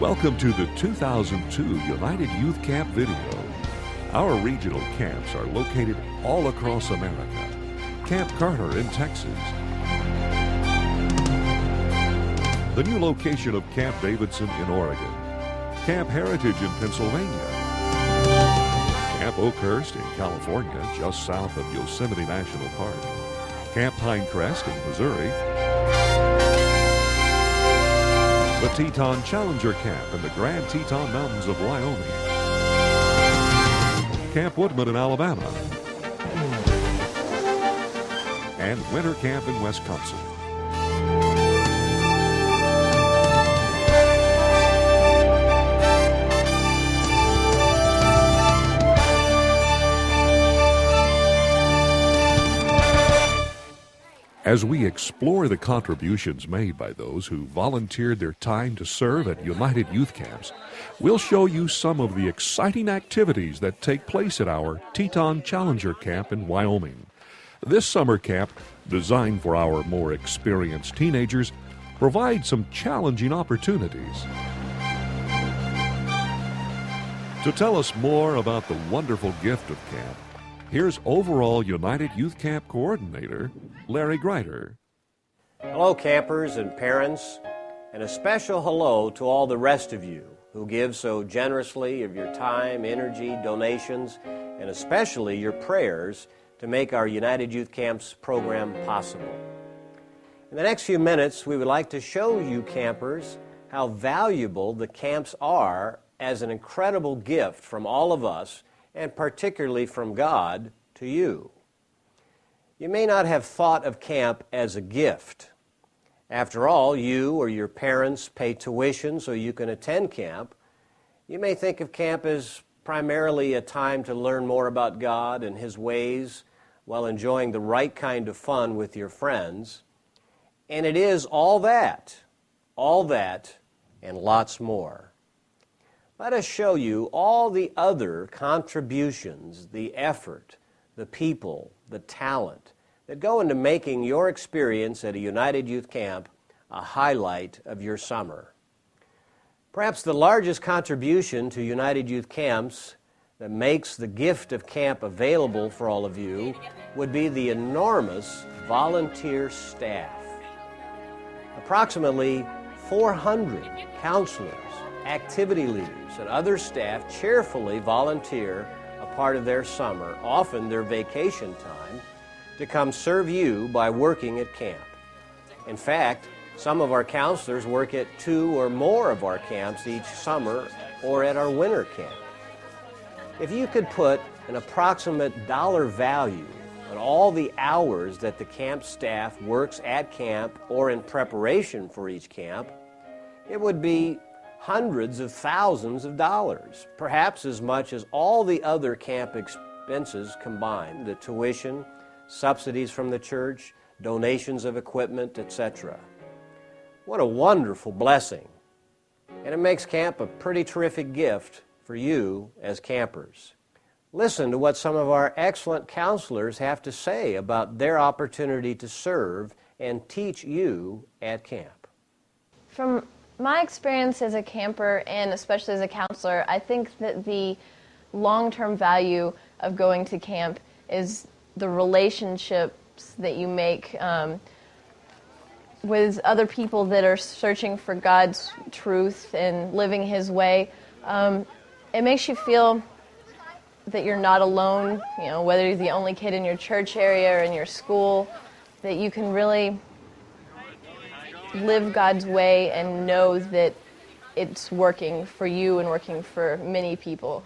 Welcome to the 2002 United Youth Camp video. Our regional camps are located all across America. Camp Carter in Texas. The new location of Camp Davidson in Oregon. Camp Heritage in Pennsylvania. Camp Oakhurst in California, just south of Yosemite National Park. Camp Pinecrest in Missouri. The Teton Challenger Camp in the Grand Teton Mountains of Wyoming. Camp Woodman in Alabama. And Winter Camp in Wisconsin. As we explore the contributions made by those who volunteered their time to serve at United Youth Camps, we'll show you some of the exciting activities that take place at our Teton Challenger Camp in Wyoming. This summer camp, designed for our more experienced teenagers, provides some challenging opportunities. To tell us more about the wonderful gift of camp, here's overall United Youth Camp Coordinator, Larry Greider. Hello, campers and parents, and a special hello to all the rest of you who give so generously of your time, energy, donations, and especially your prayers to make our United Youth Camps program possible. In the next few minutes, we would like to show you campers how valuable the camps are as an incredible gift from all of us, and particularly from God to you. You may not have thought of camp as a gift. After all, you or your parents pay tuition so you can attend camp. You may think of camp as primarily a time to learn more about God and His ways while enjoying the right kind of fun with your friends. And it is all that, and lots more. Let us show you all the other contributions, the effort, the people, the talent that go into making your experience at a United Youth Camp a highlight of your summer. Perhaps the largest contribution to United Youth Camps that makes the gift of camp available for all of you would be the enormous volunteer staff. Approximately 400 counselors, activity leaders, and other staff cheerfully volunteer a part of their summer, often their vacation time, to come serve you by working at camp. In fact, some of our counselors work at 2 or more of our camps each summer or at our winter camp. If you could put an approximate dollar value on all the hours that the camp staff works at camp or in preparation for each camp, it would be hundreds of thousands of dollars, perhaps as much as all the other camp expenses combined, the tuition, subsidies from the church, donations of equipment, etc. What a wonderful blessing. And it makes camp a pretty terrific gift for you as campers. Listen to what some of our excellent counselors have to say about their opportunity to serve and teach you at camp. From my experience as a camper and especially as a counselor, I think that the long-term value of going to camp is the relationships that you make with other people that are searching for God's truth and living His way. It makes you feel that you're not alone, whether you're the only kid in your church area or in your school, that you can really live God's way and know that it's working for you and working for many people.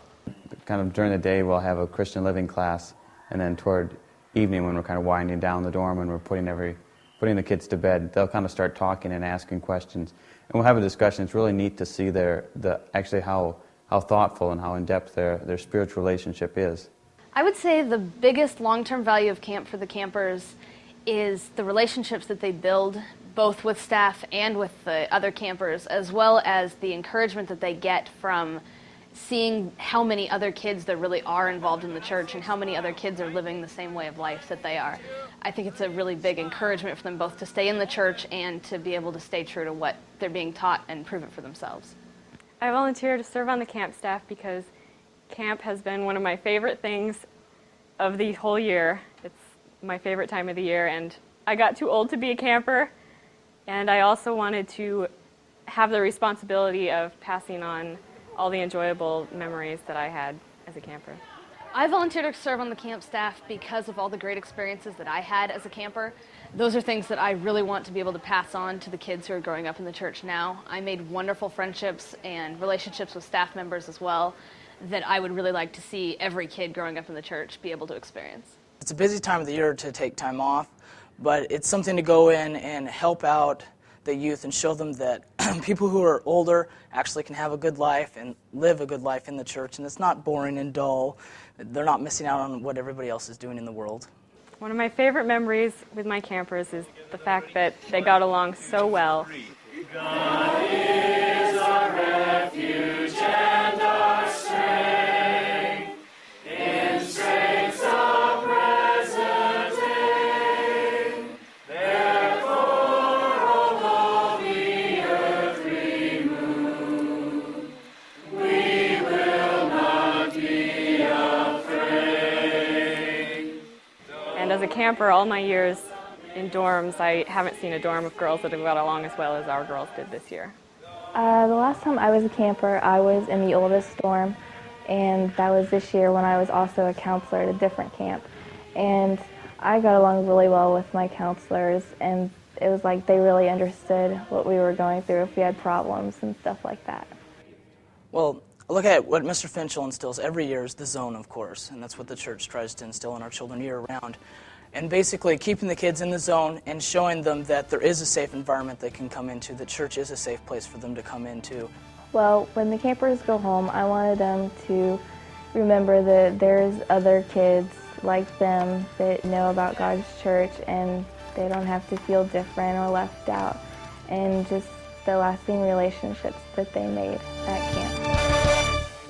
Kind of during the day we'll have a Christian living class, and then toward evening when we're kind of winding down the dorm and we're putting the kids to bed, they'll kind of start talking and asking questions. And we'll have a discussion. It's really neat to see actually how thoughtful and how in-depth their spiritual relationship is. I would say the biggest long-term value of camp for the campers is the relationships that they build, both with staff and with the other campers, as well as the encouragement that they get from seeing how many other kids there really are involved in the church and how many other kids are living the same way of life that they are. I think it's a really big encouragement for them both to stay in the church and to be able to stay true to what they're being taught and prove it for themselves. I volunteer to serve on the camp staff because camp has been one of my favorite things of the whole year. It's my favorite time of the year, and I got too old to be a camper, and I also wanted to have the responsibility of passing on all the enjoyable memories that I had as a camper. I volunteered to serve on the camp staff because of all the great experiences that I had as a camper. Those are things that I really want to be able to pass on to the kids who are growing up in the church now. I made wonderful friendships and relationships with staff members as well that I would really like to see every kid growing up in the church be able to experience. It's a busy time of the year to take time off, but it's something to go in and help out the youth and show them that people who are older actually can have a good life and live a good life in the church, and it's not boring and dull. They're not missing out on what everybody else is doing in the world. One of my favorite memories with my campers is the fact that they got along so well. God is our refuge and our strength, in straits of present day. Therefore, although the earth remove, we will not be afraid. And as a camper all my years in dorms, I haven't seen a dorm of girls that have got along as well as our girls did this year. The last time I was a camper, I was in the oldest dorm, and that was this year when I was also a counselor at a different camp. And I got along really well with my counselors, and it was like they really understood what we were going through if we had problems and stuff like that. Well, look at what Mr. Finchel instills every year is the zone, of course, and that's what the church tries to instill in our children year-round. And basically keeping the kids in the zone and showing them that there is a safe environment they can come into, that church is a safe place for them to come into. Well, when the campers go home, I wanted them to remember that there's other kids like them that know about God's church, and they don't have to feel different or left out, and just the lasting relationships that they made at camp.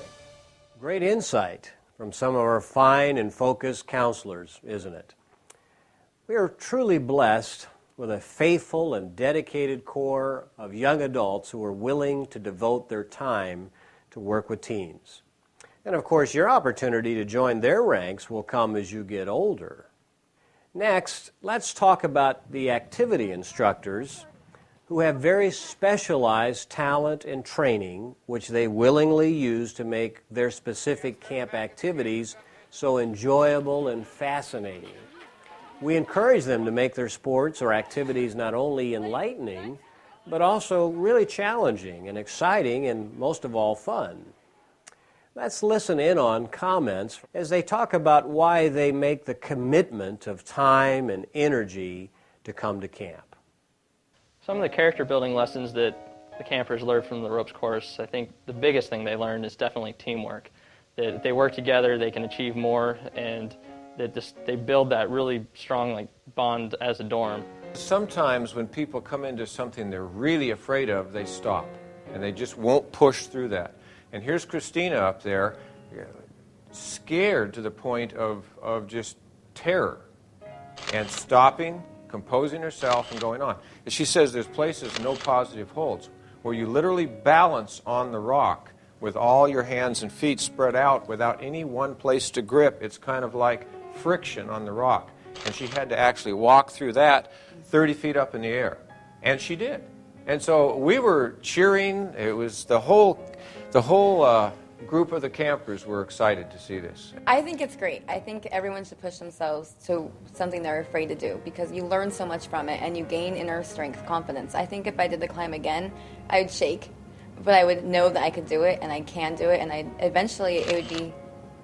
Great insight from some of our fine and focused counselors, isn't it? We are truly blessed with a faithful and dedicated core of young adults who are willing to devote their time to work with teens. And of course, your opportunity to join their ranks will come as you get older. Next, let's talk about the activity instructors who have very specialized talent and training, which they willingly use to make their specific camp activities so enjoyable and fascinating. We encourage them to make their sports or activities not only enlightening, but also really challenging and exciting and most of all fun. Let's listen in on comments as they talk about why they make the commitment of time and energy to come to camp. Some of the character building lessons that the campers learned from the ropes course, I think the biggest thing they learned is definitely teamwork. That if they work together, they can achieve more, and that they build that really strong bond as a dorm. Sometimes when people come into something they're really afraid of, they stop, and they just won't push through that. And here's Christina up there, scared to the point of just terror, and stopping, composing herself, and going on. As she says, there's places, no positive holds, where you literally balance on the rock with all your hands and feet spread out without any one place to grip. It's kind of like friction on the rock. And she had to actually walk through that 30 feet up in the air. And she did. And so we were cheering. It was the whole group of the campers were excited to see this. I think it's great. I think everyone should push themselves to something they're afraid to do, because you learn so much from it and you gain inner strength, confidence. I think if I did the climb again, I would shake, but I would know that I could do it and I can do it, and eventually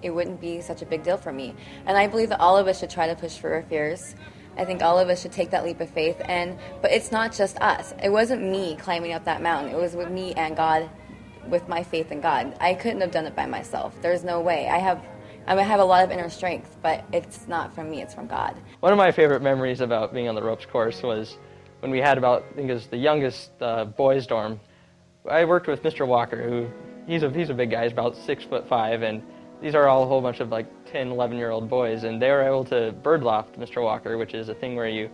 it wouldn't be such a big deal for me. And I believe that all of us should try to push through our fears. I think all of us should take that leap of faith, but it's not just us. It wasn't me climbing up that mountain. It was with me and God, with my faith in God. I couldn't have done it by myself. There's no way. I have a lot of inner strength, but it's not from me, it's from God. One of my favorite memories about being on the ropes course was when we had I think it was the youngest boys dorm. I worked with Mr. Walker, who he's a big guy, he's about 6'5", and these are all a whole bunch of 10, 11-year-old boys, and they were able to birdloft Mr. Walker, which is a thing where you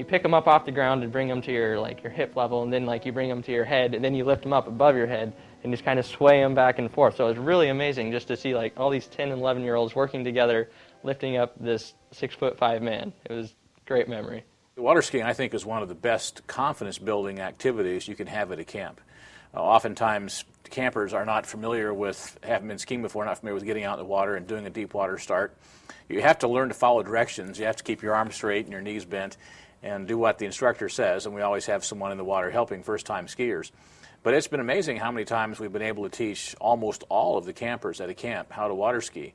pick them up off the ground and bring them to your hip level, and then you bring them to your head, and then you lift them up above your head, and just kind of sway them back and forth. So it was really amazing just to see like all these 10 and 11-year-olds working together, lifting up this 6'5" man. It was a great memory. Water skiing, I think, is one of the best confidence-building activities you can have at a camp. Oftentimes, campers are not familiar with, haven't been skiing before, not familiar with getting out in the water and doing a deep water start. You have to learn to follow directions. You have to keep your arms straight and your knees bent and do what the instructor says, and we always have someone in the water helping first-time skiers. But it's been amazing how many times we've been able to teach almost all of the campers at a camp how to water ski.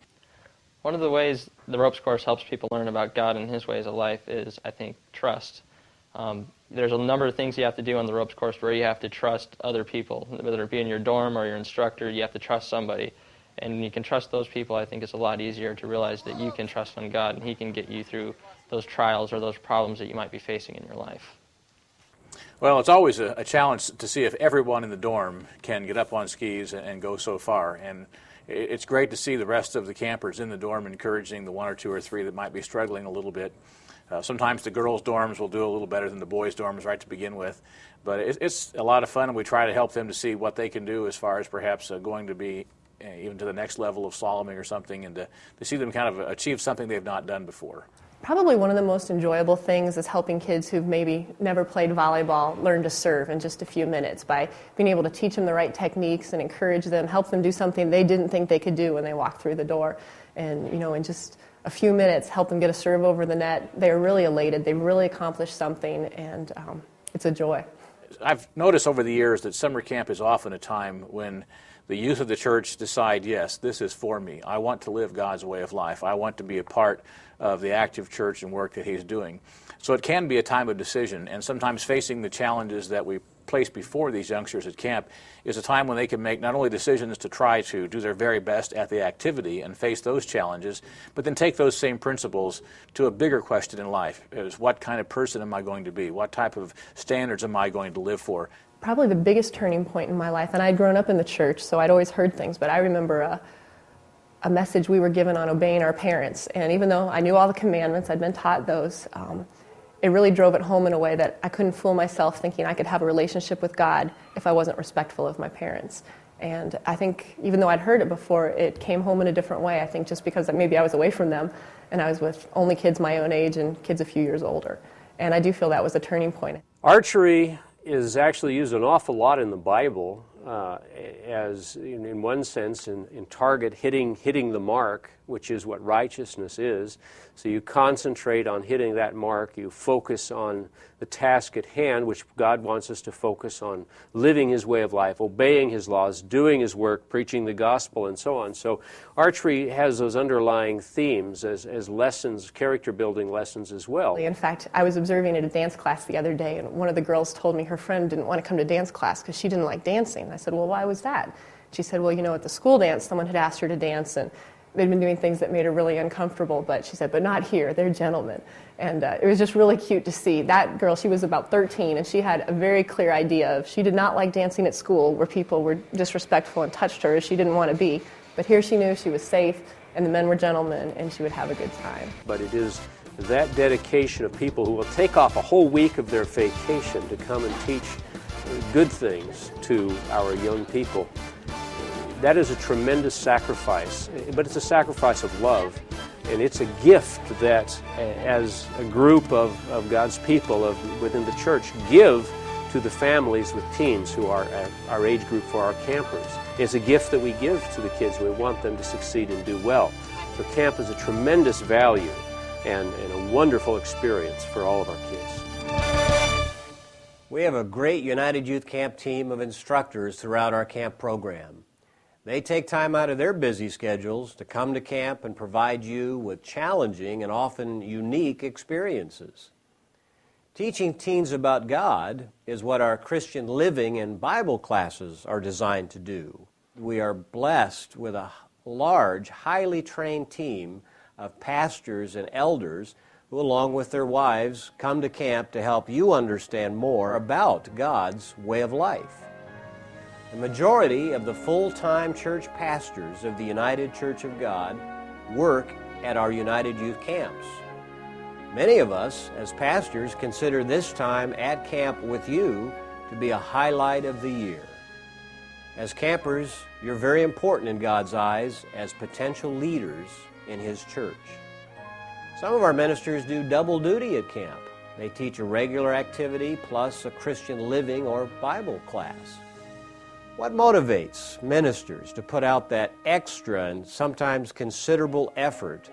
One of the ways the ropes course helps people learn about God and His ways of life is, I think, trust. There's a number of things you have to do on the ropes course where you have to trust other people, whether it be in your dorm or your instructor. You have to trust somebody. And when you can trust those people, I think it's a lot easier to realize that you can trust on God and He can get you through those trials or those problems that you might be facing in your life. Well, it's always a challenge to see if everyone in the dorm can get up on skis and go so far. And it's great to see the rest of the campers in the dorm encouraging the one or two or three that might be struggling a little bit. Sometimes the girls' dorms will do a little better than the boys' dorms right to begin with. But it's a lot of fun, and we try to help them to see what they can do as far as perhaps going to be even to the next level of slaloming or something, and to see them kind of achieve something they've not done before. Probably one of the most enjoyable things is helping kids who've maybe never played volleyball learn to serve in just a few minutes by being able to teach them the right techniques and encourage them, help them do something they didn't think they could do when they walked through the door. And, in just a few minutes, help them get a serve over the net. They're really elated. They've really accomplished something, and it's a joy. I've noticed over the years that summer camp is often a time when the youth of the church decide, yes, this is for me. I want to live God's way of life. I want to be a part of the active church and work that He's doing. So it can be a time of decision, and sometimes facing the challenges that we place before these youngsters at camp is a time when they can make not only decisions to try to do their very best at the activity and face those challenges, but then take those same principles to a bigger question in life, is what kind of person am I going to be? What type of standards am I going to live for? Probably the biggest turning point in my life, and I'd grown up in the church, so I'd always heard things, but I remember a message we were given on obeying our parents. And even though I knew all the commandments, I'd been taught those, it really drove it home in a way that I couldn't fool myself thinking I could have a relationship with God if I wasn't respectful of my parents. And I think even though I'd heard it before, it came home in a different way. I think just because maybe I was away from them and I was with only kids my own age and kids a few years older. And I do feel that was a turning point. Archery is actually used an awful lot in the Bible as, in one sense, in target hitting the mark, which is what righteousness is. So you concentrate on hitting that mark. You focus on the task at hand, which God wants us to focus on living His way of life, obeying His laws, doing His work, preaching the gospel, and so on. So archery has those underlying themes as lessons, character-building lessons as well. In fact, I was observing at a dance class the other day, and one of the girls told me her friend didn't want to come to dance class because she didn't like dancing. I said, well, why was that? She said, well, at the school dance, someone had asked her to dance, and they'd been doing things that made her really uncomfortable, but she said, but not here, they're gentlemen. And it was just really cute to see. That girl, she was about 13, and she had a very clear idea of she did not like dancing at school where people were disrespectful and touched her as she didn't want to be. But here she knew she was safe, and the men were gentlemen, and she would have a good time. But it is that dedication of people who will take off a whole week of their vacation to come and teach good things to our young people. That is a tremendous sacrifice, but it's a sacrifice of love, and it's a gift that, as a group of God's people within the church, give to the families with teens who are at our age group for our campers. It's a gift that we give to the kids. We want them to succeed and do well. So camp is a tremendous value and a wonderful experience for all of our kids. We have a great United Youth Camp team of instructors throughout our camp program. They take time out of their busy schedules to come to camp and provide you with challenging and often unique experiences. Teaching teens about God is what our Christian living and Bible classes are designed to do. We are blessed with a large, highly trained team of pastors and elders who, along with their wives, come to camp to help you understand more about God's way of life. The majority of the full-time church pastors of the United Church of God work at our United Youth Camps. Many of us, as pastors, consider this time at camp with you to be a highlight of the year. As campers, you're very important in God's eyes as potential leaders in His church. Some of our ministers do double duty at camp. They teach a regular activity plus a Christian living or Bible class. What motivates ministers to put out that extra and sometimes considerable effort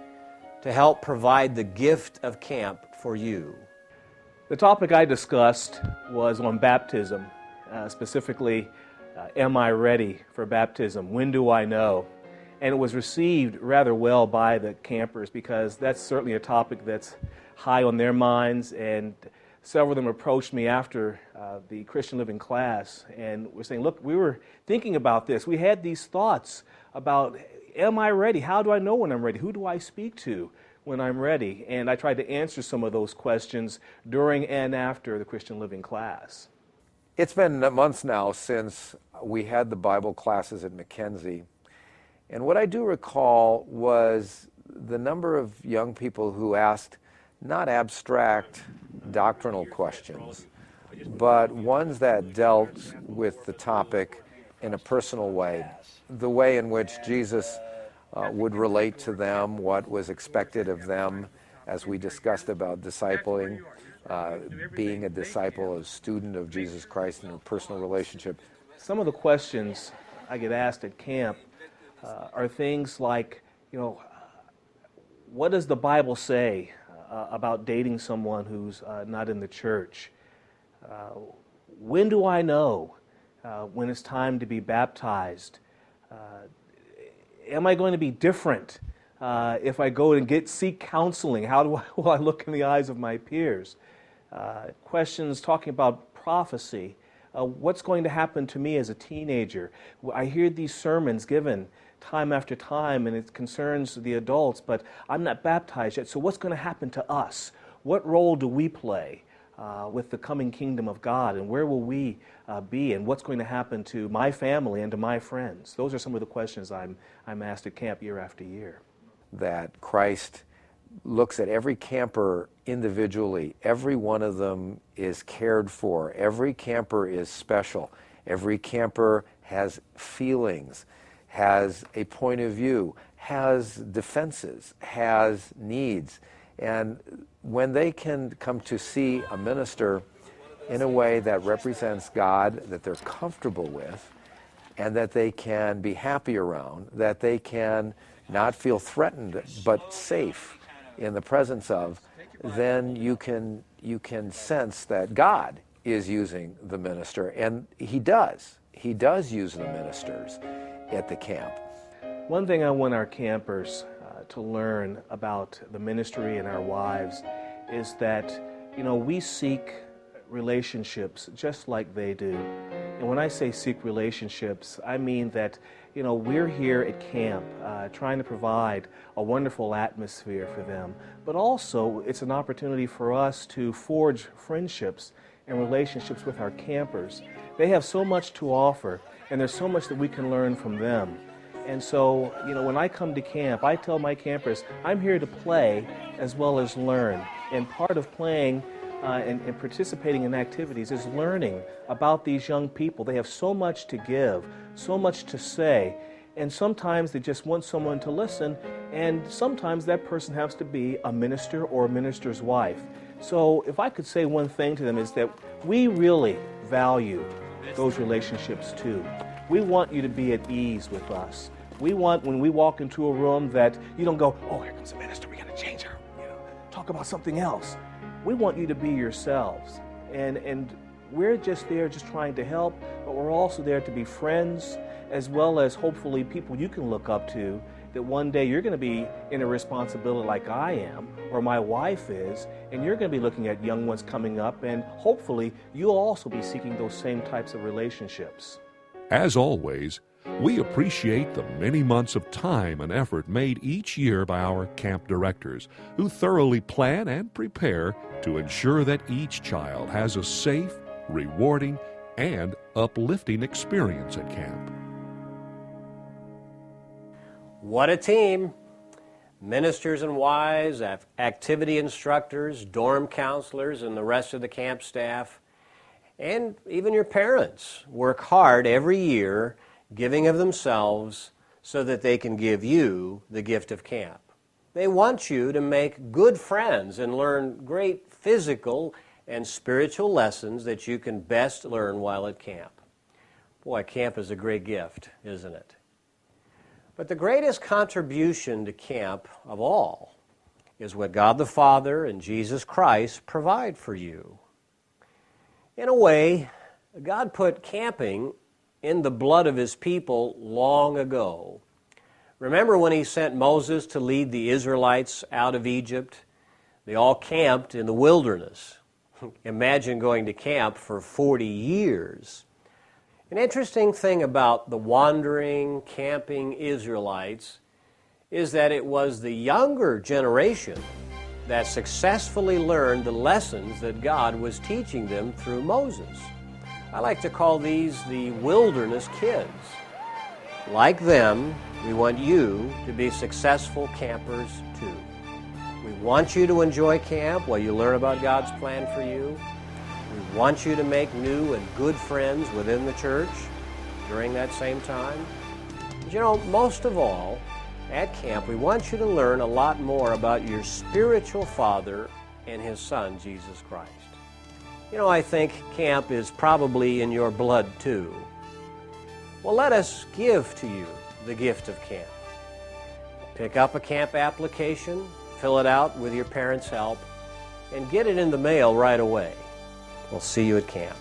to help provide the gift of camp for you? The topic I discussed was on baptism, specifically, am I ready for baptism? When do I know? And it was received rather well by the campers because that's certainly a topic that's high on their minds, and several of them approached me after the Christian Living class and were saying, look, we were thinking about this. We had these thoughts about, am I ready? How do I know when I'm ready? Who do I speak to when I'm ready? And I tried to answer some of those questions during and after the Christian Living class. It's been months now since we had the Bible classes at Mackenzie, and what I do recall was the number of young people who asked not abstract doctrinal questions, but ones that dealt with the topic in a personal way, the way in which Jesus would relate to them, what was expected of them, as we discussed about discipling, being a disciple, a student of Jesus Christ in a personal relationship. Some of the questions I get asked at camp are things like, what does the Bible say about dating someone who's not in the church? When do I know when it's time to be baptized? Am I going to be different if I go and seek counseling? How will I look in the eyes of my peers? Questions talking about prophecy. What's going to happen to me as a teenager? I hear these sermons given time after time, and it concerns the adults, but I'm not baptized yet, so what's going to happen to us? What role do we play with the coming kingdom of God, and where will we be, and what's going to happen to my family and to my friends? Those are some of the questions I'm asked at camp year after year. That Christ looks at every camper individually. Every one of them is cared for. Every camper is special. Every camper has feelings, has a point of view, has defenses, has needs. And when they can come to see a minister in a way that represents God, that they're comfortable with, and that they can be happy around, that they can not feel threatened but safe in the presence of, then you can sense that God is using the minister, and He does use the ministers at the camp. One thing I want our campers to learn about the ministry and our wives is that, we seek relationships just like they do. And when I say seek relationships, I mean that, we're here at camp trying to provide a wonderful atmosphere for them, but also it's an opportunity for us to forge friendships and relationships with our campers. They have so much to offer, and there's so much that we can learn from them. And so, when I come to camp, I tell my campers, I'm here to play as well as learn. And part of playing and participating in activities is learning about these young people. They have so much to give, so much to say, and sometimes they just want someone to listen, and sometimes that person has to be a minister or a minister's wife. So if I could say one thing to them is that we really value those relationships too. We want you to be at ease with us. We want, when we walk into a room, that you don't go, oh, here comes the minister, we got to change her, talk about something else. We want you to be yourselves. And we're just there just trying to help, but we're also there to be friends, as well as hopefully people you can look up to, that one day you're going to be in a responsibility like I am, or my wife is, and you're going to be looking at young ones coming up, and hopefully you'll also be seeking those same types of relationships. As always, we appreciate the many months of time and effort made each year by our camp directors, who thoroughly plan and prepare to ensure that each child has a safe, rewarding, and uplifting experience at camp. What a team! Ministers and wives, activity instructors, dorm counselors, and the rest of the camp staff, and even your parents work hard every year giving of themselves so that they can give you the gift of camp. They want you to make good friends and learn great physical and spiritual lessons that you can best learn while at camp. Boy, camp is a great gift, isn't it? But the greatest contribution to camp of all is what God the Father and Jesus Christ provide for you. In a way, God put camping in the blood of His people long ago. Remember when He sent Moses to lead the Israelites out of Egypt? They all camped in the wilderness. Imagine going to camp for 40 years. An interesting thing about the wandering, camping Israelites is that it was the younger generation that successfully learned the lessons that God was teaching them through Moses. I like to call these the wilderness kids. Like them, we want you to be successful campers too. We want you to enjoy camp while you learn about God's plan for you. We want you to make new and good friends within the church during that same time. But you know, most of all, at camp, we want you to learn a lot more about your spiritual father and His Son, Jesus Christ. You know, I think camp is probably in your blood too. Well, let us give to you the gift of camp. Pick up a camp application, fill it out with your parents' help, and get it in the mail right away. We'll see you at camp.